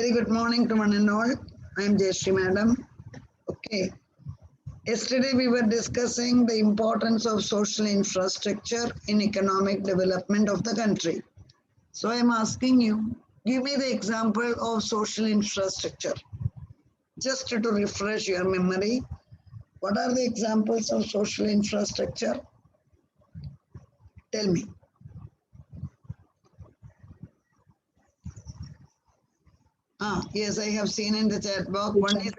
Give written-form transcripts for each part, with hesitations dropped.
Very good morning to one and all. I am Jayashree Madam. Okay. Yesterday we were discussing the importance of social infrastructure in economic development of the country. So I am asking you, give me the example of social infrastructure. Just to refresh your memory, what are the examples of social infrastructure? Tell me. Yes, I have seen in the chat box. One is,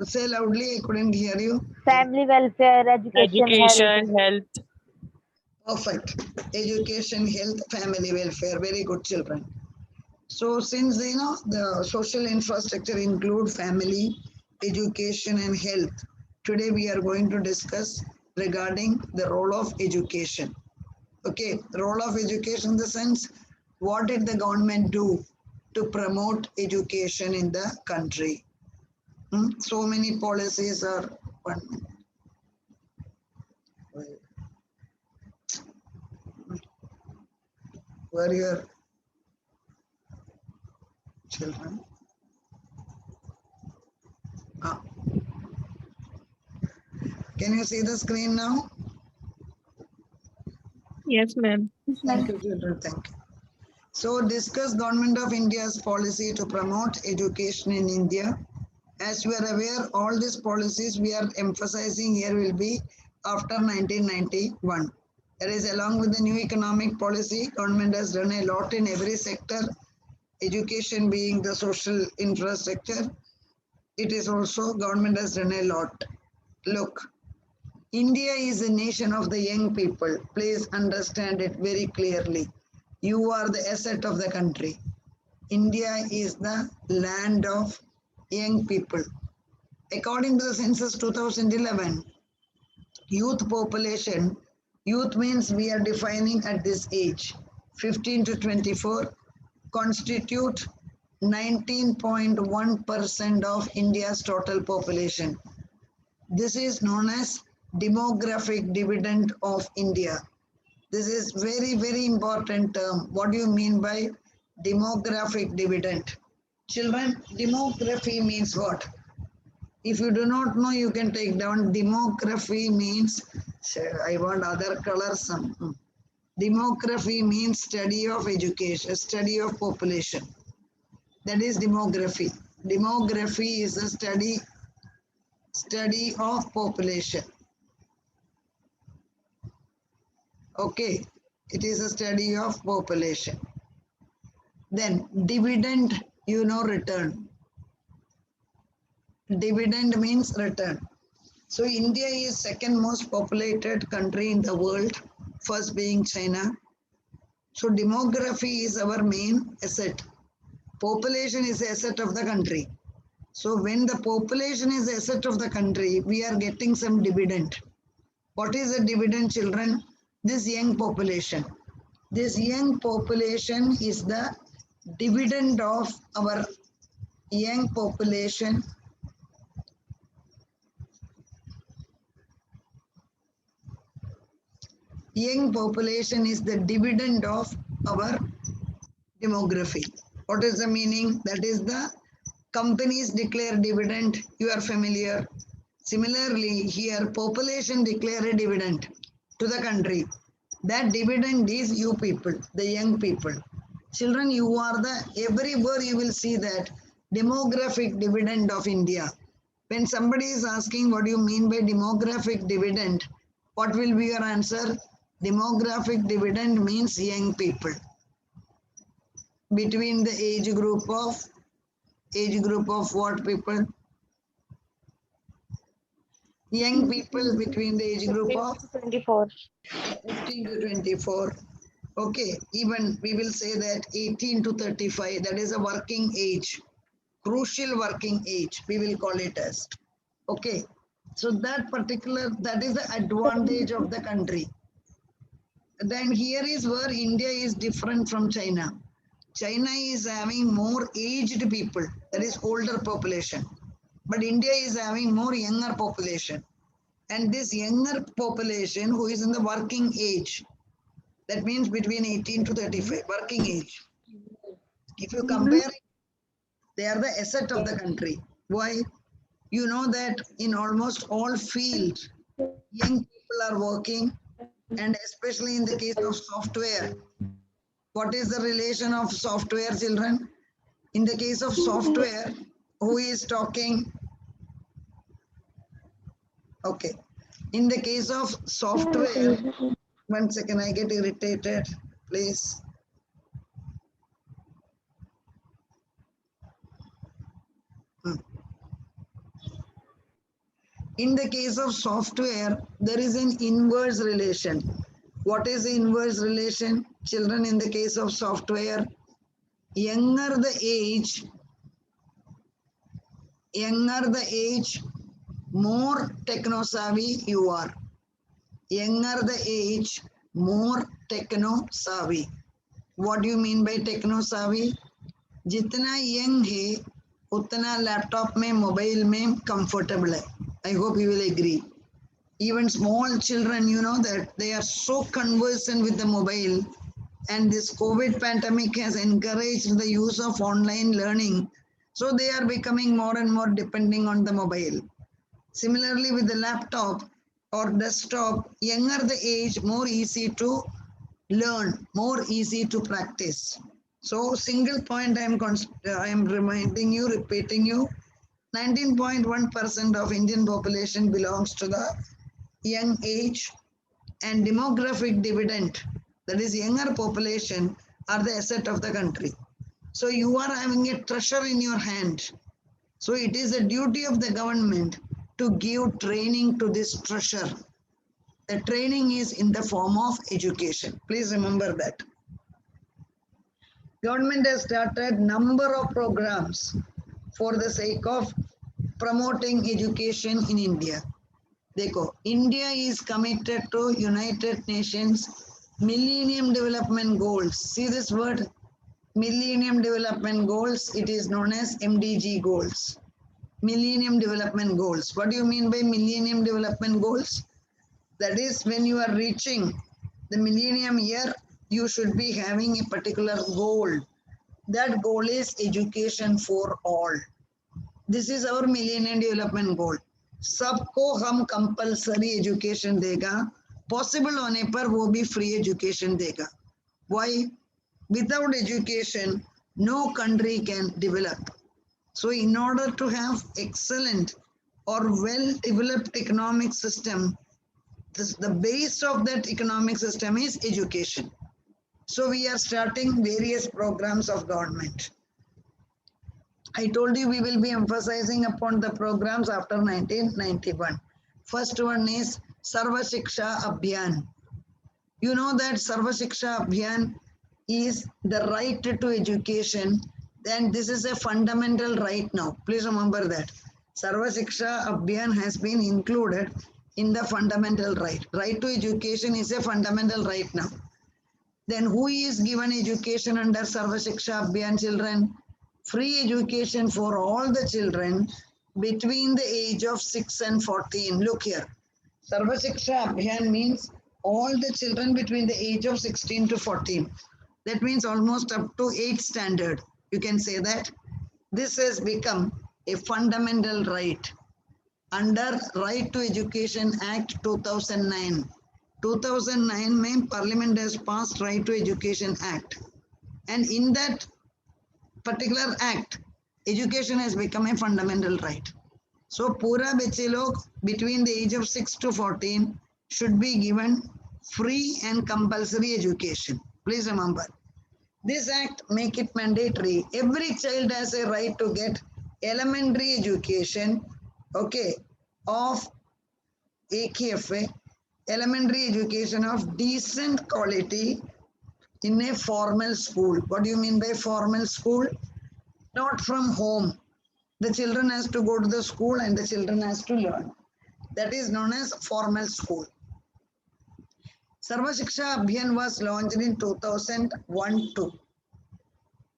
say loudly, I couldn't hear you. Family welfare, education, health. Education, health. Perfect. Education, health, family welfare. Very good, children. So since the social infrastructure include family, education and health, today we are going to discuss regarding the role of education. Okay, the role of education in the sense, what did the government do to promote education in the country? So many policies are, one minute. Where are your children? Ah. Can you see the screen now? Yes, ma'am. Thank you, children. Thank you. So, discuss Government of India's policy to promote education in India. As you are aware, all these policies we are emphasizing here will be after 1991. That is, along with the new economic policy, government has done a lot in every sector, education being the social infrastructure. It is also, government has done a lot. Look, India is a nation of the young people. Please understand it very clearly. You are the asset of the country. India is the land of young people. According to the census 2011, youth population, youth means we are defining at this age, 15 to 24, constitute 19.1% of India's total population. This is known as demographic dividend of India. This is very, very important term. What do you mean by demographic dividend? Children, demography means what? If you do not know, you can take down. Demography means, I want other colors. Demography means study of education, study of population. That is demography. Demography is a study of population. Okay, it is a study of population. Then dividend, return. Dividend means return. So India is second most populated country in the world, first being China. So demography is our main asset. Population is the asset of the country. So when the population is the asset of the country, we are getting some dividend. What is the dividend, children? This young population. This young population is the dividend of our young population. Young population is the dividend of our demography. What is the meaning? That is the companies declare dividend. You are familiar. Similarly, here population declare a dividend to the country. That dividend is you people, the young people. Children, you are the, everywhere you will see that demographic dividend of India. When somebody is asking what do you mean by demographic dividend, what will be your answer? Demographic dividend means young people. Between the age group of what people? Young people between the age group of 24. 15 to 24. Okay, even we will say that 18 to 35, that is a working age, crucial working age, we will call it as. Okay, so that is the advantage of the country. Then here is where India is different from China. China is having more aged people, that is older population. But India is having more younger population. And this younger population who is in the working age, that means between 18 to 35, working age. If you compare, they are the asset of the country. Why? You know that in almost all fields, young people are working, and especially in the case of software. What is the relation of software, children? In the case of software, who is talking? Okay. In the case of software, one second, I get irritated, please. In the case of software, there is an inverse relation. What is the inverse relation? Children, in the case of software, younger the age, more techno-savvy you are. Younger the age, more techno-savvy. What do you mean by techno-savvy? जितना young है उतना laptop में mobile में comfortable है. I hope you will agree. Even small children, you know that they are so conversant with the mobile, and this COVID pandemic has encouraged the use of online learning. So they are becoming more and more depending on the mobile. Similarly, with the laptop or desktop, younger the age, more easy to learn, more easy to practice. So single point I am reminding you, repeating you, 19.1% of Indian population belongs to the young age, and demographic dividend, that is younger population, are the asset of the country. So you are having a treasure in your hand. So it is a duty of the government to give training to this treasure. The training is in the form of education. Please remember that. Government has started number of programs for the sake of promoting education in India. देखो, India is committed to United Nations Millennium Development Goals. See this word, Millennium Development Goals. It is known as MDG goals. Millennium Development Goals. What do you mean by Millennium Development Goals? That is, when you are reaching the millennium year, you should be having a particular goal. That goal is education for all. This is our Millennium Development Goal. सबको हम compulsory education देगा, possible होने पर वो भी free education देगा. Why? Without education, no country can develop. So in order to have excellent or well-developed economic system, the base of that economic system is education. So we are starting various programs of government. I told you we will be emphasizing upon the programs after 1991. First one is Sarva Shiksha Abhiyan. You know that Sarva Shiksha Abhiyan is the right to education, and this is a fundamental right now. Please remember that. Sarva Shiksha Abhiyan has been included in the fundamental right. Right to education is a fundamental right now. Then who is given education under Sarva Shiksha Abhiyan, children? Free education for all the children between the age of 6 and 14. Look here. Sarva Shiksha Abhiyan means all the children between the age of 16 to 14. That means almost up to 8th standard. You can say that. This has become a fundamental right under Right to Education Act 2009. 2009 में Parliament has passed Right to Education Act. And in that particular act, education has become a fundamental right. So पूरा बच्चे लोग between the age of 6 to 14 should be given free and compulsory education. Please remember. This act make it mandatory. Every child has a right to get elementary education, okay, of AKFA, elementary education of decent quality in a formal school. What do you mean by formal school? Not from home. The children has to go to the school and the children has to learn. That is known as formal school. Sarva Shiksha Abhiyan was launched in 2001-2,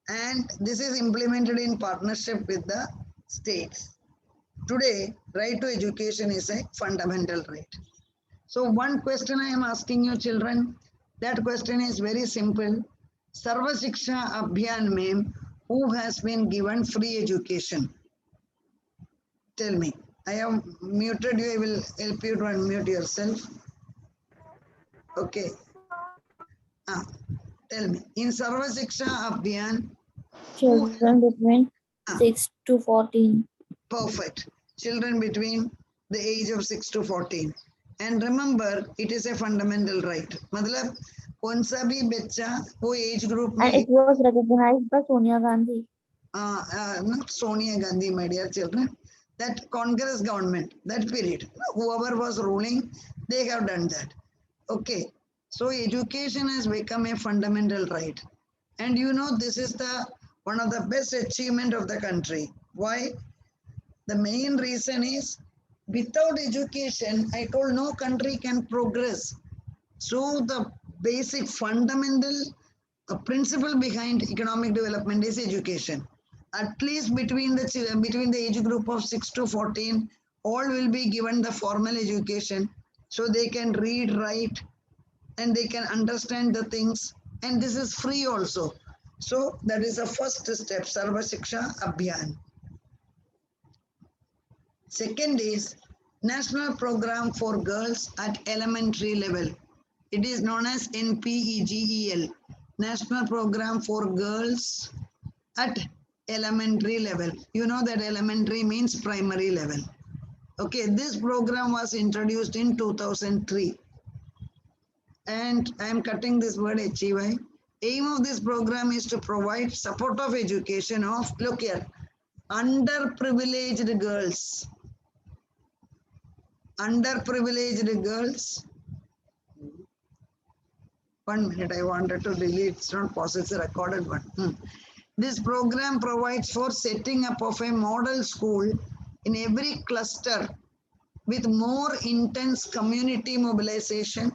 and this is implemented in partnership with the states. Today, right to education is a fundamental right. So one question I am asking you, children, that question is very simple. Sarva Shiksha Abhiyan mein who has been given free education? Tell me. I have muted you. I will help you to unmute yourself. Okay. Tell me. In Sarva Shiksha Abhiyan, who? Children between 6 to 14. Perfect. Children between the age of 6 to 14. And remember, it is a fundamental right. मतलब कौन सा भी बच्चा वो age group And में it was recognized by Sonia Gandhi. not Sonia Gandhi, my dear children, that Congress government, that period, whoever was ruling, they have done that. Okay, so education has become a fundamental right. And you know, this is the one of the best achievement of the country. Why? The main reason is without education, I told no country can progress. So the basic fundamental principle behind economic development is education. At least between the age group of 6 to 14, all will be given the formal education so they can read, write, and they can understand the things. And this is free also. So that is the first step, Sarva Shiksha Abhiyan. Second is National Program for Girls at Elementary Level. It is known as NPEGEL, National Program for Girls at Elementary Level. You know that elementary means primary level. Okay, this program was introduced in 2003. And I am cutting this word HEY. Aim of this program is to provide support of education of, look here, underprivileged girls. Underprivileged girls. 1 minute, I wanted to delete, it's not possible, it's a recorded one. This program provides for setting up of a model school in every cluster with more intense community mobilization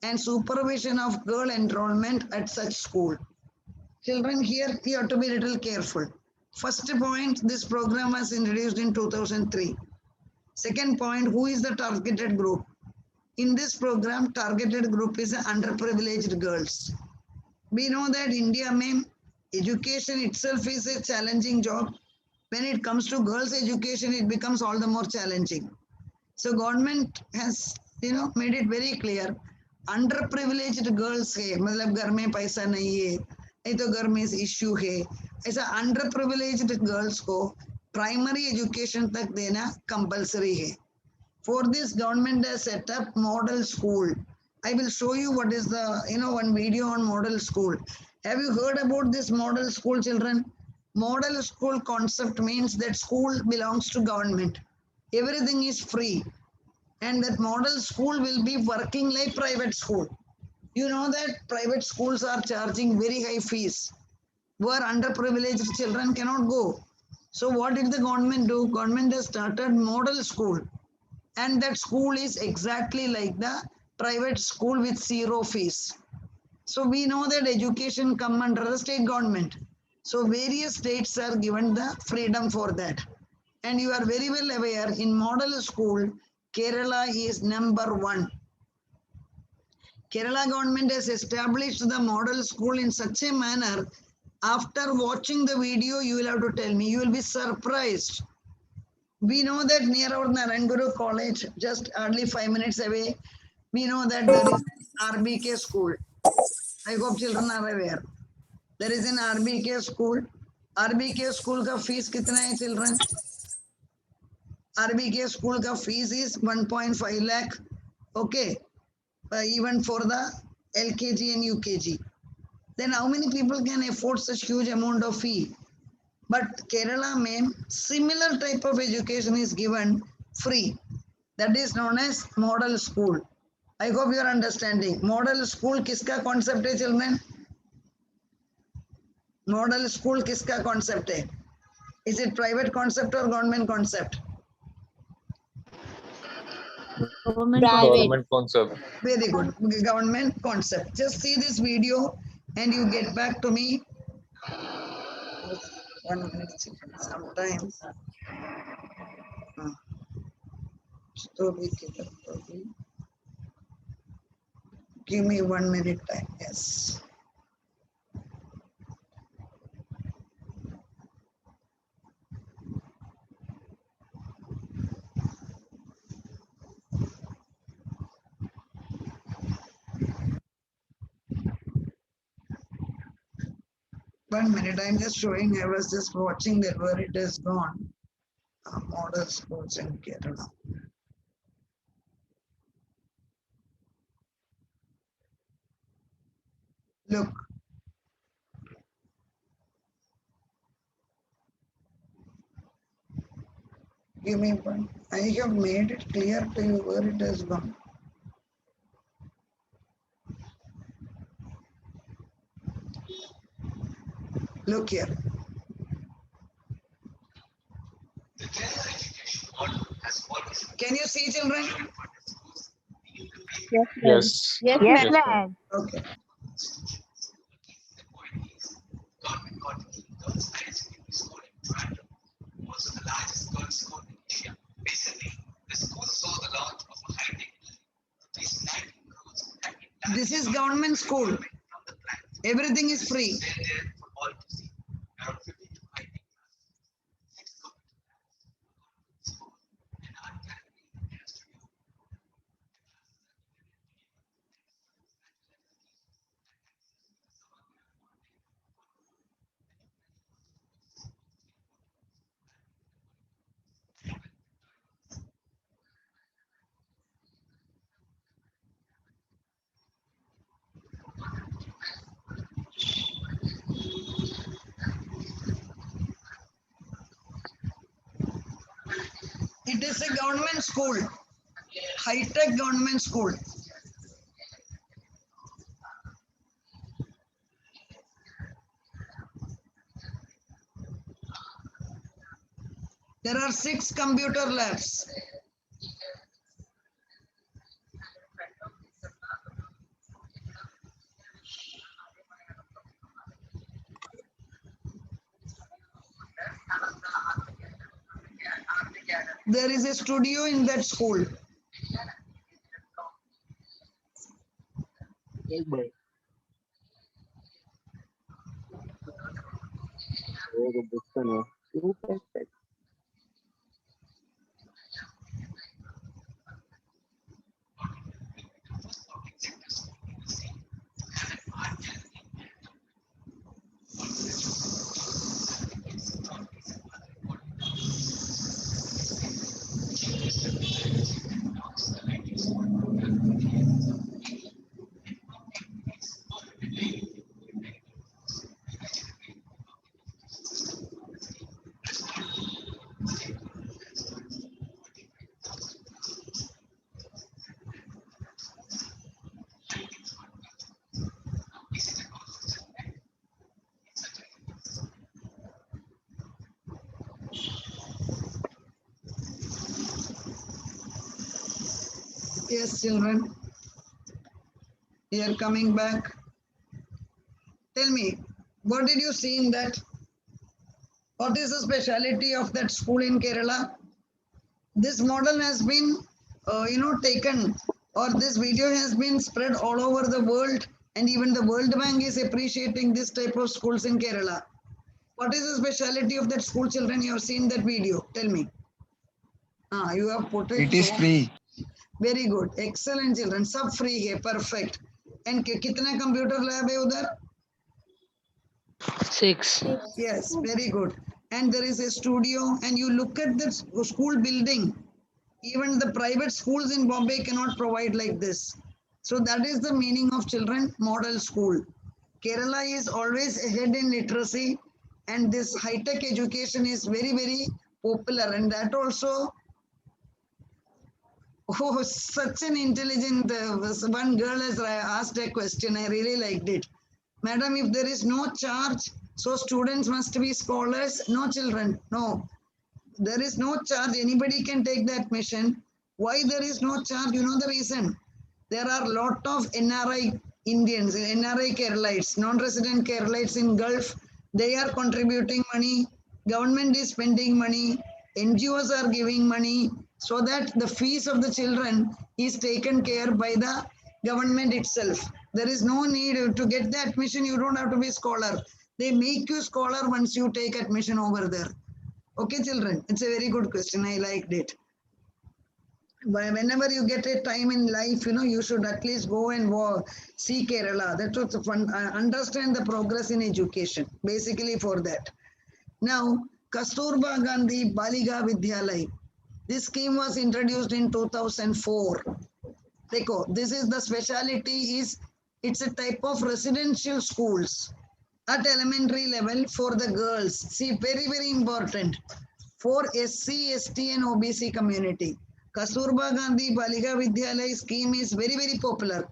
and supervision of girl enrollment at such school. Children, here you have to be a little careful. First point, this program was introduced in 2003. Second point, who is the targeted group? In this program, targeted group is underprivileged girls. We know that India, education itself is a challenging job. When it comes to girls' education, it becomes all the more challenging. So government has, made it very clear. Underprivileged girls है, मतलब घर में पैसा नहीं है, नहीं तो घर में इश्यू है, ऐसा underprivileged girls को primary education तक देना compulsory है. For this, government has set up model school. I will show you what is the, one video on model school. Have you heard about this model school, children? Model school concept means that school belongs to government. Everything is free. And that model school will be working like private school. You know that private schools are charging very high fees where underprivileged children cannot go. So what did the government do? Government has started model school. And that school is exactly like the private school with zero fees. So we know that education come under the state government. So various states are given the freedom for that. And you are very well aware in model school, Kerala is number 1. Kerala government has established the model school in such a manner. After watching the video, you will have to tell me, you will be surprised. We know that near our Naranguru College, just hardly 5 minutes away, we know that there is RBK school. I hope children are aware. There is an RBK school. RBK school ka fees kitna hai, children? RBK school ka fees is 1.5 lakh. Okay. Even for the LKG and UKG. Then how many people can afford such huge amount of fee? But Kerala mein similar type of education is given free. That is known as model school. I hope you are understanding. Model school kiska concept hai, children? Model school kiska concept hai? Is it private concept or government concept? Government Government concept. Very good. Government concept. Just see this video and you get back to me. 1 minute, sometimes. Give me 1 minute time. Yes. 1 minute, I'm just showing, I was just watching that where it has gone. Model schools in Kerala. Look. Give me one. I have made it clear to you where it has gone. Look here. Can you see, children? Yes, ma'am. Yes. Yes, Yes, ma'am. ma'am. Okay. This is government school. Everything is free. It is a government school, high-tech government school. There are 6 computer labs. There is a studio in that school. Yes, ma'am. Oh, the books are now. Super. Yes, children. We are coming back. Tell me, what did you see in that? What is the speciality of that school in Kerala? This model has been, taken, or this video has been spread all over the world, and even the World Bank is appreciating this type of schools in Kerala. What is the speciality of that school, children? You have seen that video. Tell me. You have put it. It is free. Very good. Excellent, children. Sub free hai. Perfect. And kitna computer lab hai udhar? 6. Yes, very good. And there is a studio, and you look at the school building. Even the private schools in Bombay cannot provide like this. So that is the meaning of children model school. Kerala is always ahead in literacy, and this high-tech education is very, very popular. And that also, oh, such an intelligent, one girl has asked a question. I really liked it. Madam, if there is no charge, so students must be scholars. No, children, no. There is no charge. Anybody can take the admission. Why there is no charge? You know the reason. There are a lot of NRI Indians, NRI Keralites, non-resident Keralites in Gulf. They are contributing money. Government is spending money. NGOs are giving money so that the fees of the children is taken care by the government itself. There is no need to get the admission. You don't have to be scholar. They make you scholar once you take admission over there. Okay, children, it's a very good question. I liked it. whenever you get a time in life, you should at least go and see Kerala. That's what's fun. Understand the progress in education, basically for that. Now, Kasturba Gandhi Baliga Vidyalay. This scheme was introduced in 2004. Dekho, this is the speciality is it's a type of residential schools at elementary level for the girls. See, very, very important for SC, ST and OBC community. Kasturba Gandhi Baliga Vidyalay scheme is very, very popular.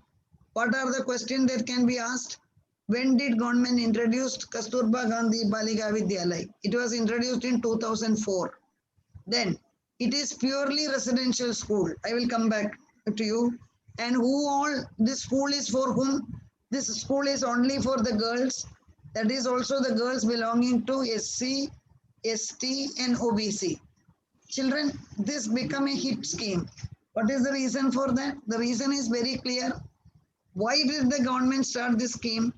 What are the questions that can be asked? When did government introduce Kasturba Gandhi Baliga Vidyalay? It was introduced in 2004. Then it is purely residential school. I will come back to you. And who all this school is for whom? This school is only for the girls. That is also the girls belonging to SC, ST and OBC. Children, this become a hit scheme. What is the reason for that? The reason is very clear. Why did the government start this scheme?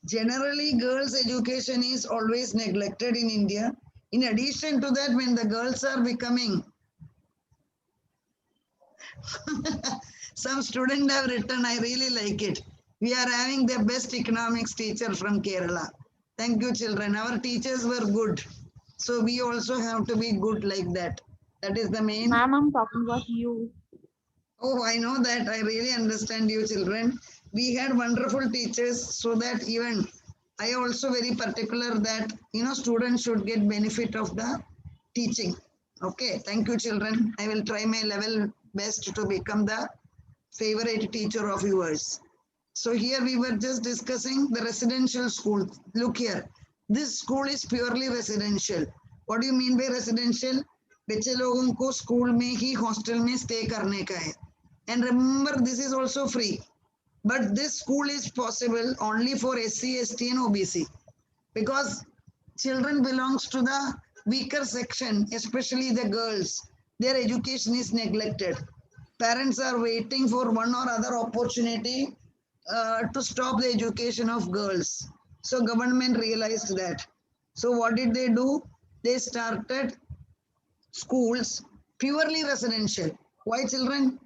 Generally, girls' education is always neglected in India. In addition to that, when the girls are becoming, some students have written, I really like it. We are having the best economics teacher from Kerala. Thank you, children. Our teachers were good. So we also have to be good like that. That is the main. Ma'am, I'm talking about you. Oh, I know that. I really understand you, children. We had wonderful teachers, so that even I also very particular that, students should get benefit of the teaching. Okay, thank you, children. I will try my level best to become the favorite teacher of yours. So here we were just discussing the residential school. Look here, this school is purely residential. What do you mean by residential? बच्चे लोगों को school में ही hostel में stay करने का है. And remember, this is also free. But this school is possible only for SC, ST and OBC. Because children belongs to the weaker section, especially the girls. Their education is neglected. Parents are waiting for one or other opportunity to stop the education of girls. So government realized that. So what did they do? They started schools purely residential. Why, children?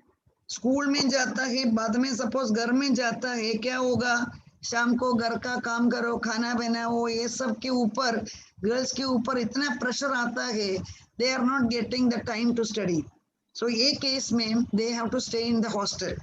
School में जाता है, बाद में suppose घर में जाता है, क्या होगा? शाम को घर का काम करो, खाना बनाओ, ये सब के ऊपर गर्ल्स के ऊपर इतना प्रेशर आता है, they are not getting the time to study. So ये केस में they have to stay in the hostel,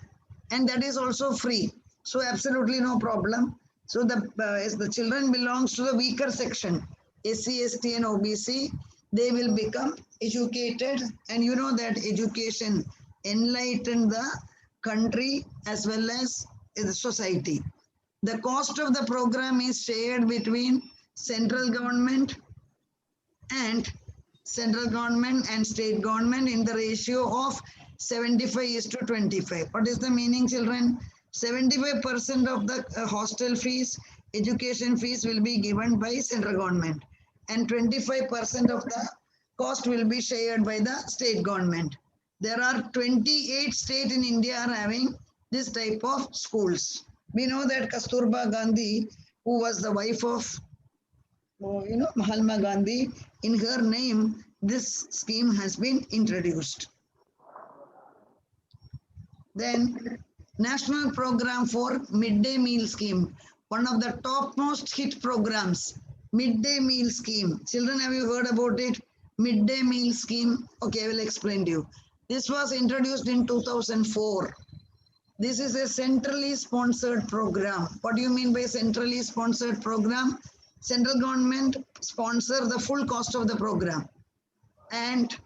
and that is also free. So absolutely no problem. So as the children belongs to the weaker section, SC, ST and OBC, they will become educated, and you know that education enlighten the country as well as the society. The cost of the program is shared between central government and state government in the ratio of 75:25. What is the meaning, children? 75% of the hostel fees, education fees will be given by central government, and 25% of the cost will be shared by the state government. There are 28 states in India are having this type of schools. We know that Kasturba Gandhi, who was the wife of Mahatma Gandhi, in her name, this scheme has been introduced. Then, National Program for Midday Meal Scheme, one of the topmost hit programs, Midday Meal Scheme. Children, have you heard about it? Midday Meal Scheme. Okay, I will explain to you. This was introduced in 2004. This is a centrally sponsored program. What do you mean by centrally sponsored program? Central government sponsor the full cost of the program and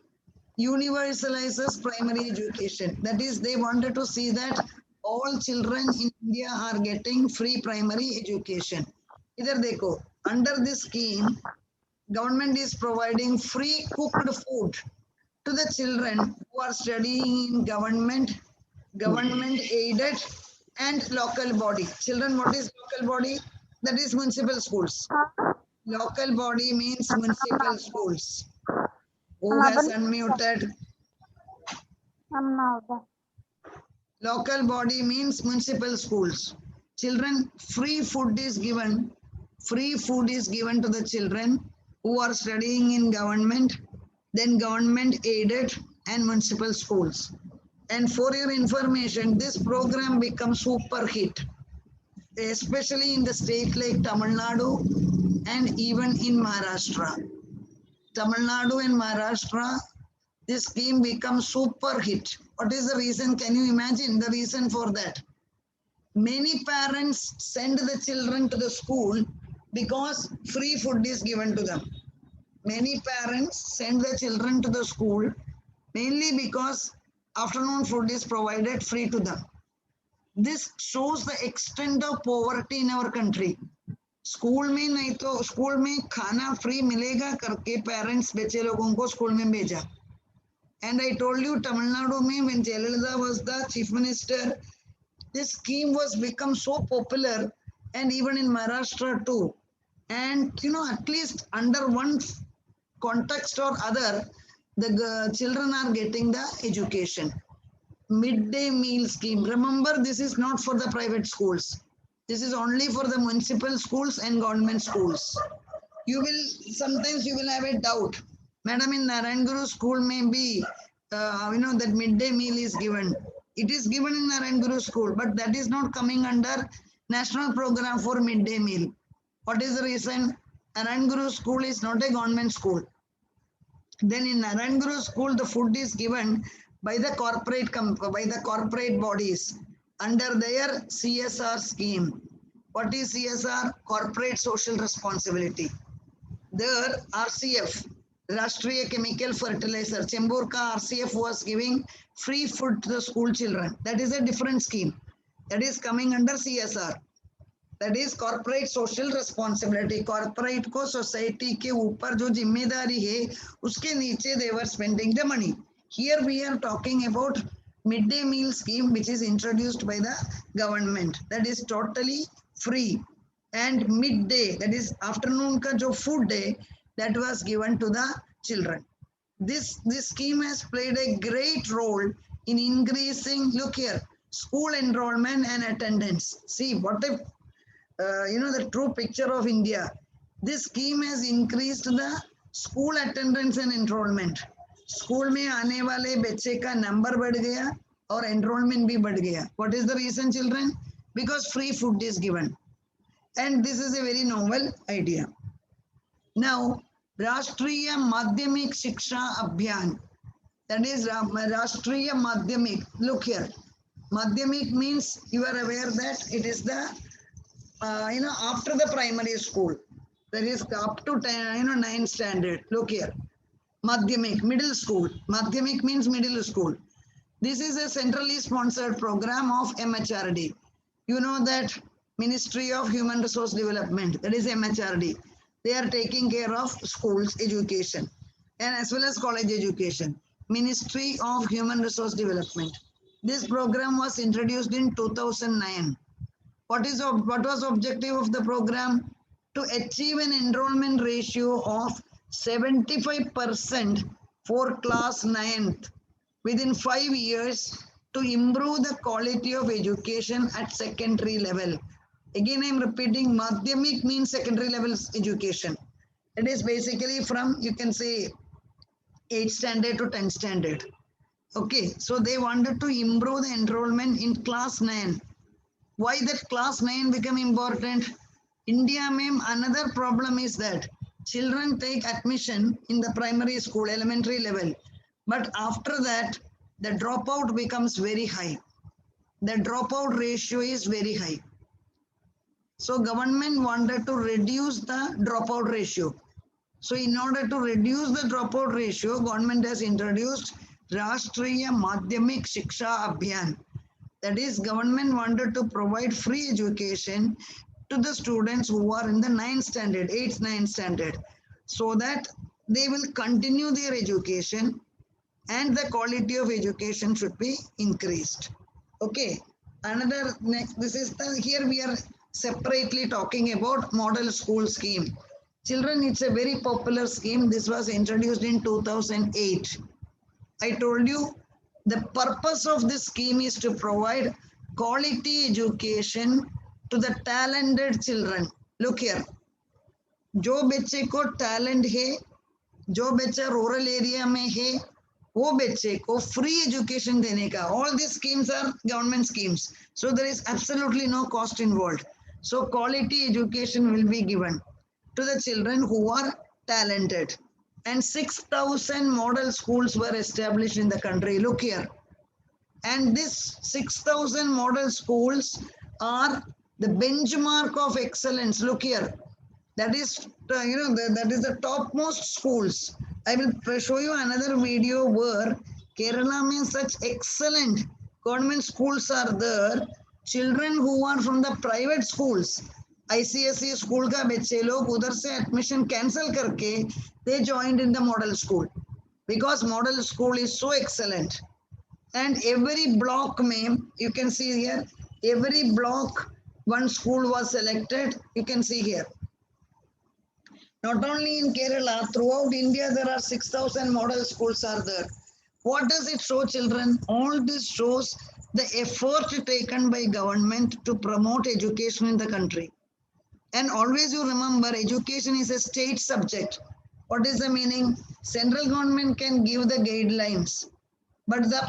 universalizes primary education. That is, they wanted to see that all children in India are getting free primary education. Idhar dekho, under this scheme, government is providing free cooked food to the children who are studying in government aided and local body. Children, what is local body? That is municipal schools. Local body means municipal schools. Who has unmuted? Local body means municipal schools. Children, free food is given. Free food is given to the children who are studying in government, then government aided and municipal schools. And for your information, this program becomes super hit, especially in the state like Tamil Nadu and even in Maharashtra. Tamil Nadu and Maharashtra, this scheme becomes super hit. What is the reason? Can you imagine the reason for that? Many parents send the children to the school because free food is given to them. Many parents send their children to the school mainly because afternoon food is provided free to them. This shows the extent of poverty in our country. School में नहीं तो school में खाना free मिलेगा करके parents बच्चे लोगों को स्कूल में भेजा. And I told you Tamil Nadu में when Jayalalitha was the chief minister, this scheme was become so popular, and even in Maharashtra too. And at least under one context or other, the children are getting the education. Midday meal scheme. Remember, this is not for the private schools. This is only for the municipal schools and government schools. Sometimes you will have a doubt. Madam, in Narayan Guru school may be, that midday meal is given. It is given in Narayan Guru school, but that is not coming under national program for midday meal. What is the reason? Narayan Guru school is not a government school. Then in Narayan Guru school, the food is given by the corporate bodies under their CSR scheme. What is CSR? Corporate Social Responsibility. There RCF, Rashtriya Chemical Fertilizer, Chemburka RCF was giving free food to the school children. That is a different scheme. That is coming under CSR. That is corporate social responsibility. Corporate को society के ऊपर जो जिम्मेदारी है उसके नीचे they were spending the money. Here we are talking about midday meal scheme which is introduced by the government. That is totally free. And midday, that is afternoon ka jo food day, that was given to the children. This scheme has played a great role in increasing, look here, school enrollment and attendance. See what if the true picture of India. This scheme has increased the school attendance and enrollment. School में आने वाले बच्चे का number बढ़ गया और enrollment भी बढ़ गया. What is the reason, children? Because free food is given. And this is a very novel idea. Now, Rashtriya Madhyamik Shiksha Abhiyan. That is Rashtriya Madhyamik. Look here. Madhyamik means you are aware that it is the after the primary school. That is up to 9th standard. Look here. Madhyamik, middle school. Madhyamik means middle school. This is a centrally sponsored program of MHRD. You know that Ministry of Human Resource Development, that is MHRD. They are taking care of schools education and as well as college education. Ministry of Human Resource Development. This program was introduced in 2009. What was objective of the program? To achieve an enrollment ratio of 75% for class 9th within 5 years to improve the quality of education at secondary level. Again, I am repeating, Madhyamik means secondary level education. It is basically from, you can say, 8th standard to 10th standard. Okay, so they wanted to improve the enrollment in class 9. Why that class 9 become important? India, ma'am, another problem is that children take admission in the primary school, elementary level. But after that, the dropout becomes very high. The dropout ratio is very high. So government wanted to reduce the dropout ratio. So in order to reduce the dropout ratio, government has introduced Rashtriya Madhyamik Shiksha Abhiyan. That is, government wanted to provide free education to the students who are in the 9th standard, 8th, 9th standard, so that they will continue their education and the quality of education should be increased. Okay, another next, here we are separately talking about model school scheme. Children, it's a very popular scheme. This was introduced in 2008. I told you the purpose of this scheme is to provide quality education to the talented children. Look here. जो बच्चे को talent है, जो बच्चा rural area में है, वो बच्चे को free education देने का. All these schemes are government schemes. So there is absolutely no cost involved. So quality education will be given to the children who are talented. And 6,000 model schools were established in the country. Look here. And this 6,000 model schools are the benchmark of excellence. Look here. That is, that is the topmost schools. I will show you another video where Kerala means such excellent government schools are there. Children who are from the private schools, ICSE school का बच्चे लोग उधर से admission cancel करके they joined in the model school because model school is so excellent. And every block mein, you can see here, every block one school was selected. You can see here. Not only in Kerala, throughout India, there are 6,000 model schools are there. What does it show, children? All this shows the effort taken by government to promote education in the country. And always you remember, education is a state subject. What is the meaning? Central government can give the guidelines, but the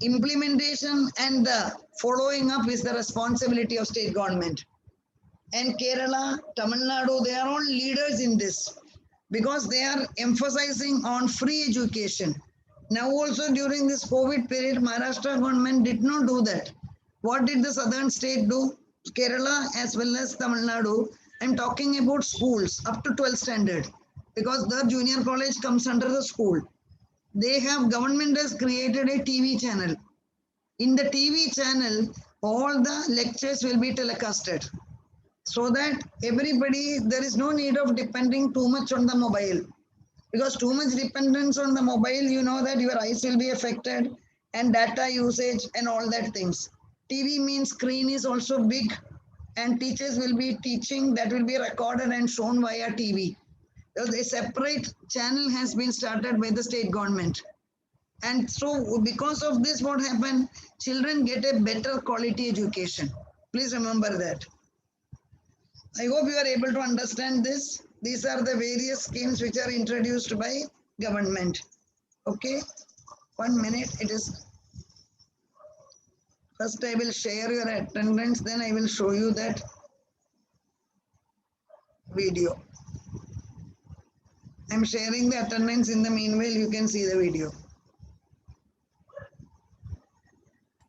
implementation and the following up is the responsibility of state government. And Kerala, Tamil Nadu, they are all leaders in this because they are emphasizing on free education. Now also during this COVID period, Maharashtra government did not do that. What did the southern state do? Kerala as well as Tamil Nadu. I'm talking about schools up to 12th standard because the junior college comes under the school. They have, government has created a TV channel. In the TV channel, all the lectures will be telecasted so that everybody, there is no need of depending too much on the mobile, because too much dependence on the mobile, you know that your eyes will be affected and data usage and all that things. TV means screen is also big and teachers will be teaching, that will be recorded and shown via TV. So a separate channel has been started by the state government. And so because of this, what happened? Children get a better quality education. Please remember that. I hope you are able to understand this. These are the various schemes which are introduced by government. Okay, 1 minute. It is, first I will share your attendance, then I will show you that video. I am sharing the attendance. In the meanwhile, you can see the video.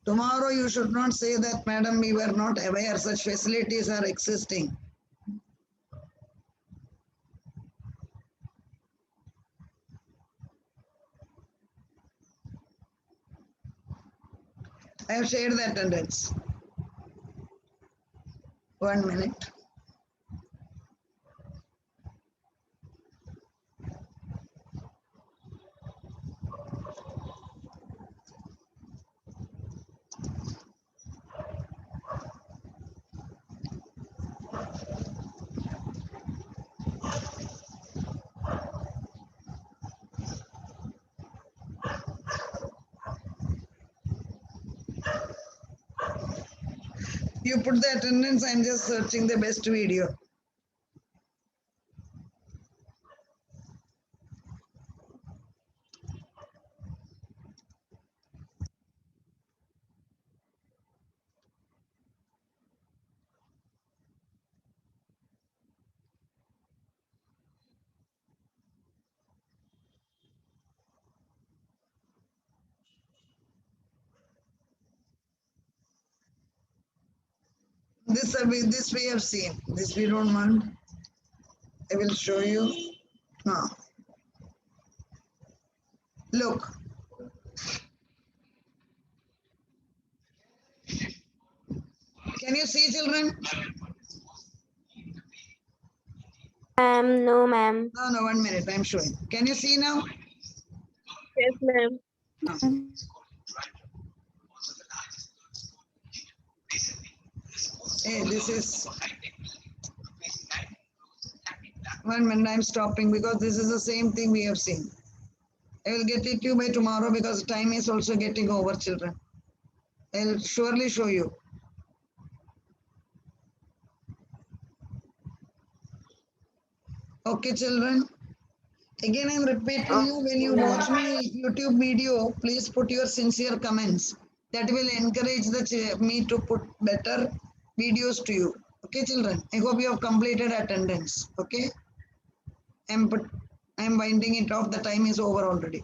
Tomorrow you should not say that, madam, we were not aware such facilities are existing. I have shared the attendance. 1 minute. You put the attendance, I'm just searching the best video. This we have seen. This we don't want. I will show you. Now, look. Can you see, children? No, ma'am. No, 1 minute. I'm showing. Can you see now? Yes, ma'am. No. Hey, this is 1 minute. I'm stopping because this is the same thing we have seen. I will get it to you by tomorrow because time is also getting over, children. I'll surely show you. Okay, children. Again, I'm repeating you, when you watch my YouTube video, please put your sincere comments. That will encourage me to put better videos to you. Okay, children. I hope you have completed attendance. Okay. I'm winding it off. The time is over already.